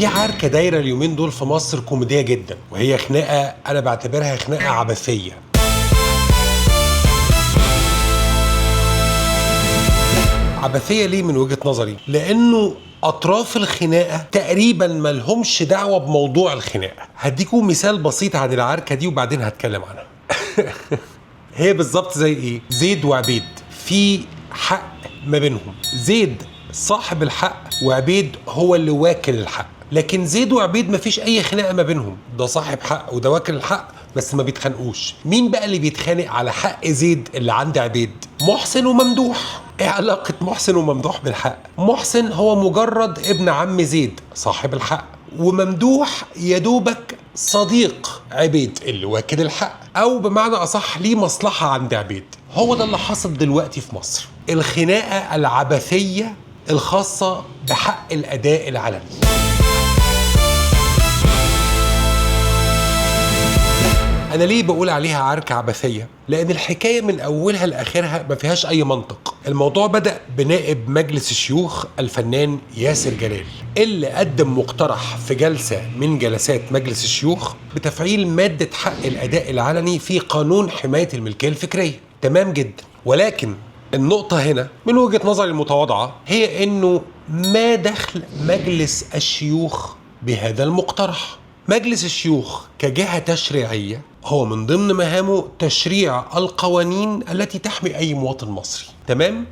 في عركة دايرة اليومين دول في مصر كوميدية جدا، وهي خناقة أنا بعتبرها خناقة عبثية. عبثية ليه من وجهة نظري؟ لأنه أطراف الخناقة تقريبا ملهمش دعوة بموضوع الخناقة. هديكم مثال بسيط عن العركة دي وبعدين هتكلم عنها. هي بالظبط زي إيه؟ زيد وعبيد، في حق ما بينهم. زيد صاحب الحق وعبيد هو اللي واكل الحق، لكن زيد وعبيد مفيش أي خناقة ما بينهم، ده صاحب حق وده واكل الحق بس ما بيتخانقوش. مين بقى اللي بيتخانق على حق زيد اللي عند عبيد؟ محسن وممدوح. ايه علاقة محسن وممدوح بالحق؟ محسن هو مجرد ابن عم زيد صاحب الحق، وممدوح يدوبك صديق عبيد اللي واكل الحق، او بمعنى اصح ليه مصلحة عند عبيد. هو ده اللي حصل دلوقتي في مصر، الخناقة العبثية الخاصة بحق الأداء العلني. أنا ليه بقول عليها عركة عبثية؟ لأن الحكاية من أولها لآخرها ما فيهاش أي منطق. الموضوع بدأ بنائب مجلس الشيوخ الفنان ياسر جلال، اللي قدم مقترح في جلسة من جلسات مجلس الشيوخ بتفعيل مادة حق الأداء العلني في قانون حماية الملكية الفكرية. تمام جدا، ولكن النقطة هنا من وجهة نظري المتواضعة هي إنه ما دخل مجلس الشيوخ بهذا المقترح؟ مجلس الشيوخ كجهة تشريعية هو من ضمن مهامه تشريع القوانين التي تحمي أي مواطن مصري. تمام؟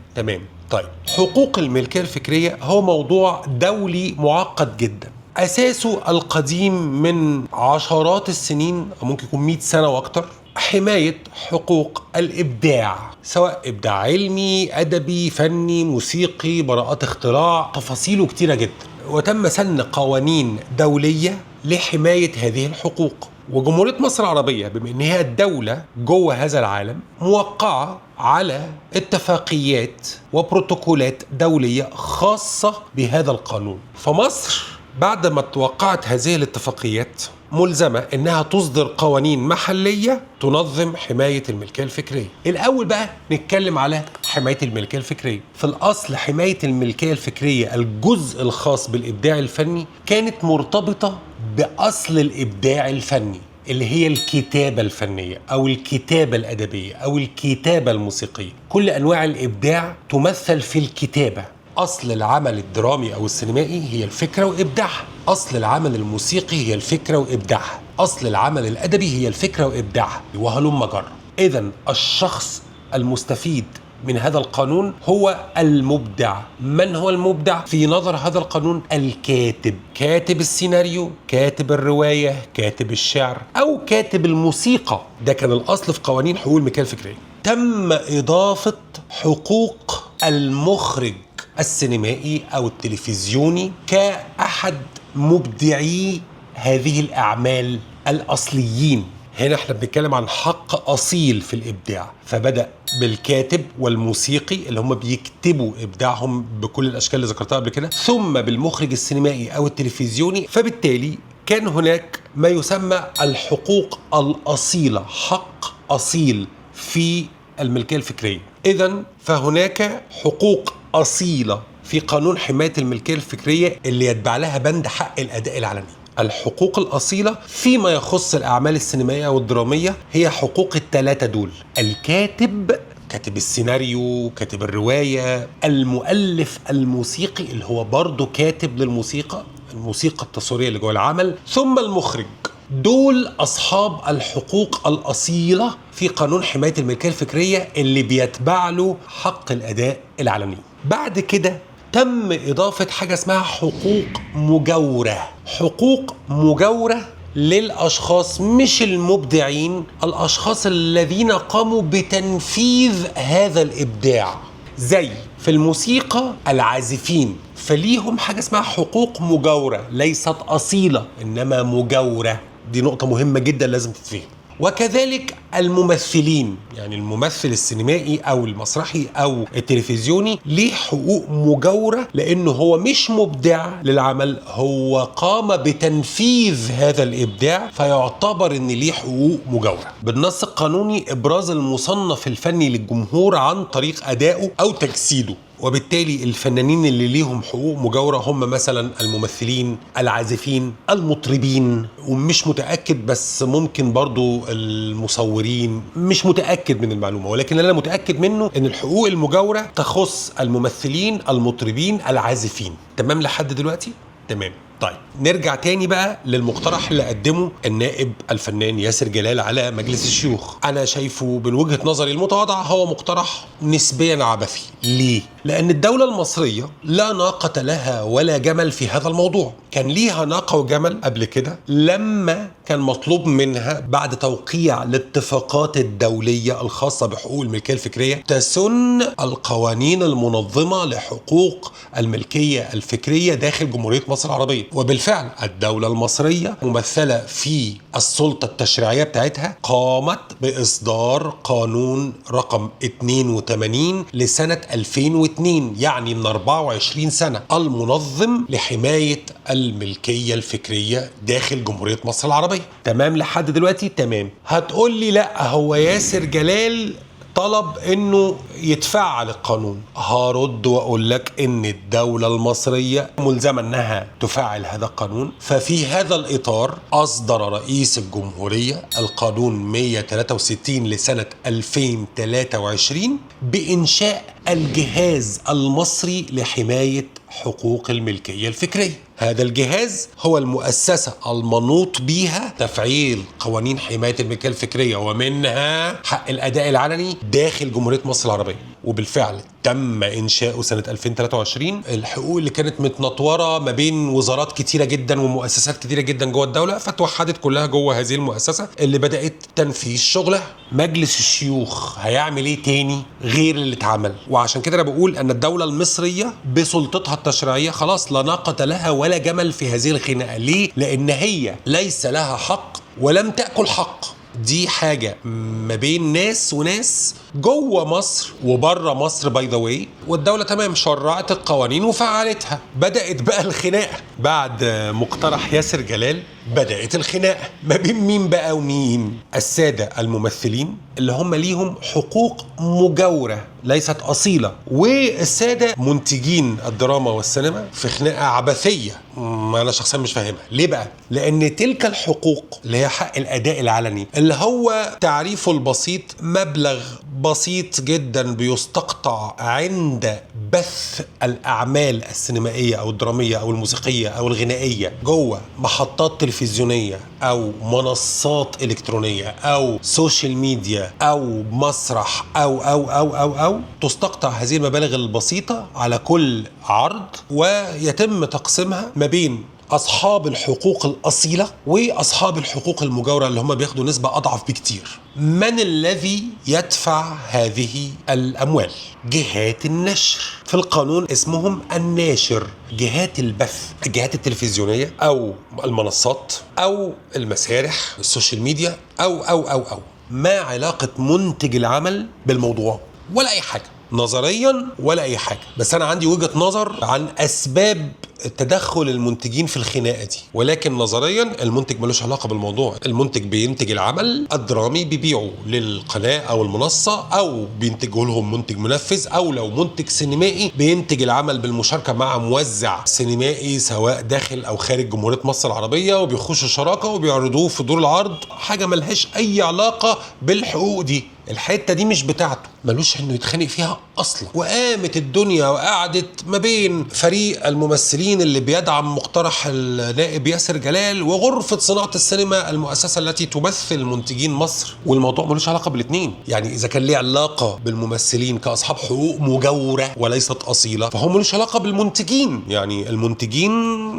طيب، حقوق الملكية الفكرية هو موضوع دولي معقد جدا، أساسه القديم من عشرات السنين، أو ممكن يكون 100 سنة وأكتر. حماية حقوق الإبداع، سواء إبداع علمي، أدبي، فني، موسيقي، براءات اختراع، تفاصيله كتيرة جدا. وتم سن قوانين دولية لحماية هذه الحقوق. وجمهورية مصر العربية بما أن هي الدولة جوه هذا العالم موقعة على اتفاقيات وبروتوكولات دولية خاصة بهذا القانون. فمصر بعد ما توقعت هذه الاتفاقيات ملزمة إنها تصدر قوانين محلية تنظم حماية الملكية الفكرية. الأول بقى نتكلم على حماية الملكية الفكرية. في الأصل حماية الملكية الفكرية الجزء الخاص بالإبداع الفني كانت مرتبطة بأصل الإبداع الفني، اللي هي الكتابة الفنية أو الكتابة الأدبية أو الكتابة الموسيقية. كل أنواع الإبداع تمثل في الكتابة. أصل العمل الدرامي أو السينمائي هي الفكرة وإبداعها، أصل العمل الموسيقي هي الفكرة وإبداعها، أصل العمل الأدبي هي الفكرة وإبداعها، وهلم جرا. إذن الشخص المستفيد من هذا القانون هو المبدع. من هو المبدع في نظر هذا القانون؟ الكاتب، كاتب السيناريو، كاتب الرواية، كاتب الشعر، أو كاتب الموسيقى. ده كان الأصل في قوانين حقوق الملكية الفكرية. تم إضافة حقوق المخرج السينمائي أو التلفزيوني كأحد مبدعي هذه الأعمال الأصليين. هنا احنا بنتكلم عن حق أصيل في الإبداع، فبدأ بالكاتب والموسيقي اللي هم بيكتبوا إبداعهم بكل الأشكال اللي ذكرتها قبل كده، ثم بالمخرج السينمائي أو التلفزيوني. فبالتالي كان هناك ما يسمى الحقوق الأصيلة، حق أصيل في الملكية الفكرية. إذن فهناك حقوق أصيلة في قانون حماية الملكية الفكرية اللي يتبع لها بند حق الأداء العلني. الحقوق الأصيلة فيما يخص الأعمال السينمائية والدرامية هي حقوق الثلاثة دول: الكاتب، كاتب السيناريو، كاتب الرواية، المؤلف الموسيقي اللي هو برضه كاتب للموسيقى، الموسيقى التصويرية اللي جوه العمل، ثم المخرج. دول أصحاب الحقوق الأصيلة في قانون حماية الملكية الفكرية اللي بيتبع له حق الأداء العلني. بعد كده تم إضافة حاجة اسمها حقوق مجاورة. حقوق مجاورة للأشخاص مش المبدعين، الأشخاص الذين قاموا بتنفيذ هذا الإبداع. زي في الموسيقى العازفين، فليهم حاجة اسمها حقوق مجاورة، ليست أصيلة إنما مجاورة. دي نقطة مهمة جدا لازم تتفهم. وكذلك الممثلين، يعني الممثل السينمائي او المسرحي او التلفزيوني ليه حقوق مجاورة لانه هو مش مبدع للعمل، هو قام بتنفيذ هذا الابداع، فيعتبر ان ليه حقوق مجاورة. بالنص القانوني ابراز المصنف الفني للجمهور عن طريق ادائه او تجسيده، وبالتالي الفنانين اللي ليهم حقوق مجاورة هم مثلا الممثلين، العازفين، المطربين، ومش متأكد بس ممكن برضو المصورين، مش متأكد من المعلومة، ولكن أنا متأكد منه أن الحقوق المجاورة تخص الممثلين، المطربين، العازفين. تمام لحد دلوقتي؟ تمام. طيب نرجع تاني بقى للمقترح اللي قدمه النائب الفنان ياسر جلال على مجلس الشيوخ. انا شايفه من وجهة نظري المتواضعة هو مقترح نسبيا عبثي. ليه؟ لان الدولة المصرية لا ناقة لها ولا جمل في هذا الموضوع. كان ليها ناقة وجمل قبل كده لما كان مطلوب منها بعد توقيع الاتفاقات الدولية الخاصة بحقوق الملكية الفكرية تسن القوانين المنظمة لحقوق الملكية الفكرية داخل جمهورية مصر العربية. وبالفعل الدولة المصرية ممثلة في السلطة التشريعية بتاعتها قامت بإصدار قانون رقم 82 لسنة 2002، يعني من 24 سنة، المنظم لحماية الملكية الفكرية داخل جمهورية مصر العربية. تمام لحد دلوقتي؟ تمام. هتقول لي لا هو ياسر جلال طلب انه يتفعل القانون. هرد واقول لك ان الدولة المصرية ملزمة انها تفعل هذا القانون، ففي هذا الاطار اصدر رئيس الجمهورية القانون 163 لسنة 2023 بانشاء الجهاز المصري لحماية حقوق الملكية الفكرية. هذا الجهاز هو المؤسسة المنوط بيها تفعيل قوانين حماية الملكية الفكرية ومنها حق الأداء العلني داخل جمهورية مصر العربية. وبالفعل تم إنشاؤه سنة 2023. الحقوق اللي كانت متنطورة ما بين وزارات كتيرة جدا ومؤسسات كتيرة جدا جوه الدولة فتوحدت كلها جوه هذه المؤسسة اللي بدأت تنفيذ شغلها. مجلس الشيوخ هيعمل ايه تاني غير اللي اتعمل؟ وعشان كده انا بقول ان الدولة المصرية بسلطتها التشريعية خلاص لا ناقة لها ولا جمل في هذه الخناقة. ليه؟ لان هي ليس لها حق ولم تأكل حق. دي حاجة ما بين ناس وناس جوه مصر وبره مصر باي ذا واي، والدولة تمام شرعت القوانين وفعلتها. بدأت بقى الخناقة بعد مقترح ياسر جلال. بدأت الخناقة ما بين مين بقى ومين؟ السادة الممثلين اللي هم ليهم حقوق مجاورة ليست أصيلة، والسادة منتجين الدراما والسينما في خناقة عبثية ما أنا شخصيا مش فاهمها. ليه بقى؟ لأن تلك الحقوق اللي هي حق الأداء العلني اللي هو تعريفه البسيط مبلغ بسيط جدا بيستقطع عند بث الأعمال السينمائية أو الدرامية أو الموسيقية أو الغنائية جوه محطات تلفزيونية أو منصات إلكترونية أو سوشيال ميديا أو مسرح أو تستقطع هذه المبالغ البسيطة على كل عرض ويتم تقسيمها ما بين أصحاب الحقوق الأصيلة وأصحاب الحقوق المجاورة اللي هم بياخدوا نسبة أضعف بكتير. من الذي يدفع هذه الأموال؟ جهات النشر. في القانون اسمهم الناشر. جهات البث، الجهات التلفزيونية أو المنصات أو المسارح السوشيال ميديا أو ما علاقة منتج العمل بالموضوع؟ ولا أي حاجة نظريا ولا أي حاجة. بس أنا عندي وجهة نظر عن أسباب تدخل المنتجين في الخناقة دي، ولكن نظريا المنتج ملوش علاقة بالموضوع. المنتج بينتج العمل الدرامي بيبيعه للقناة أو المنصة، أو بينتجه لهم منتج منفذ، أو لو منتج سينمائي بينتج العمل بالمشاركة مع موزع سينمائي سواء داخل أو خارج جمهورية مصر العربية، وبيخشوا شراكة وبيعرضوه في دور العرض. حاجة ملهاش أي علاقة بالحقوق دي. الحتة دي مش بتاعته، ملوش انه يتخانق فيها اصلا. وقامت الدنيا وقعدت ما بين فريق الممثلين اللي بيدعم مقترح النائب ياسر جلال وغرفة صناعة السينما المؤسسة التي تمثل منتجين مصر، والموضوع ملوش علاقة بالاثنين. يعني اذا كان ليه علاقة بالممثلين كاصحاب حقوق مجاورة وليست اصيلة، فهم ملوش علاقة بالمنتجين. يعني المنتجين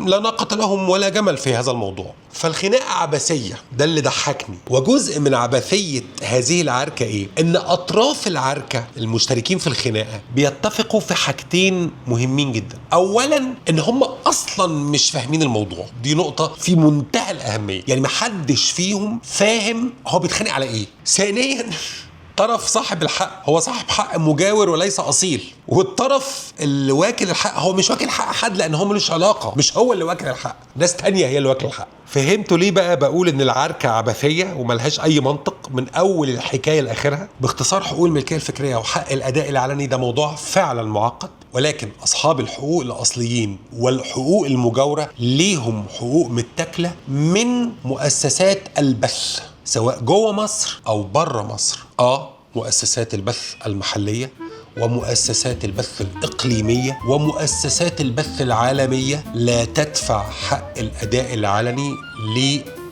لا ناقة لهم ولا جمل في هذا الموضوع. فالخناقة عبثية، ده اللي ضحكني. وجزء من عبثية هذه العركة ايه؟ ان اطراف العركة العركة المشتركين في الخناقة بيتفقوا في حاجتين مهمين جدا. اولا ان هم اصلا مش فاهمين الموضوع، دي نقطة في منتهى الاهمية، يعني محدش فيهم فاهم هو بيتخانق على ايه. ثانيا طرف صاحب الحق هو صاحب حق مجاور وليس اصيل، والطرف اللي واكل الحق هو مش واكل حق حد، لان هو ملوش علاقه، مش هو اللي واكل الحق، ناس تانية هي اللي واكل الحق. فهمتوا ليه بقى بقول ان العركه عبثيه وملهاش اي منطق من اول الحكايه لاخرها؟ باختصار، حقوق الملكيه الفكريه وحق الاداء العلني ده موضوع فعلا معقد، ولكن اصحاب الحقوق الاصليين والحقوق المجاوره ليهم حقوق متاكله من مؤسسات البث سواء جوه مصر او بره مصر. مؤسسات البث المحليه ومؤسسات البث الإقليمية ومؤسسات البث العالمية لا تدفع حق الأداء العلني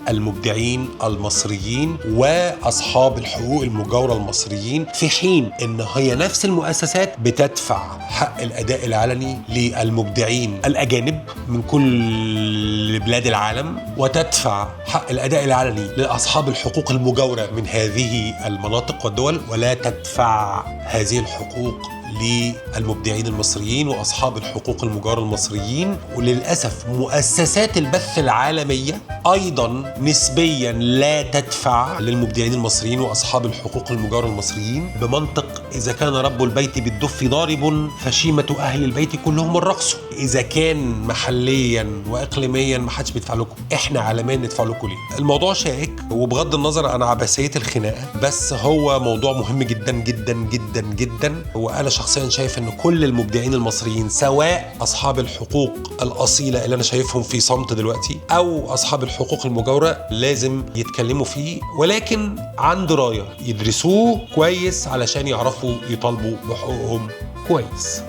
للمبدعين المصريين وأصحاب الحقوق المجاورة المصريين، في حين إن هي نفس المؤسسات بتدفع حق الأداء العلني للمبدعين الأجانب من كل بلاد العالم، وتدفع حق الأداء العلني لأصحاب الحقوق المجاورة من هذه المناطق والدول، ولا تدفع هذه الحقوق للمبدعين المصريين وأصحاب الحقوق المجاورة المصريين. وللأسف مؤسسات البث العالمية أيضا نسبيا لا تدفع للمبدعين المصريين وأصحاب الحقوق المجاورة المصريين، بمنطق إذا كان رب البيت بالدف ضارب فشيمة أهل البيت كلهم الرقص. إذا كان محليا وإقليميا ما حدش بيدفع لكم، إحنا عالميا ندفع لكم ليه؟ الموضوع شائك، وبغض النظر عن عبثية الخناقة، بس هو موضوع مهم جدا جدا جدا جدا. وأنا شخصيا شايف ان كل المبدعين المصريين سواء اصحاب الحقوق الاصيله اللي انا شايفهم في صمت دلوقتي او اصحاب الحقوق المجاوره لازم يتكلموا فيه، ولكن عن درايه يدرسوه كويس علشان يعرفوا يطالبوا بحقوقهم كويس.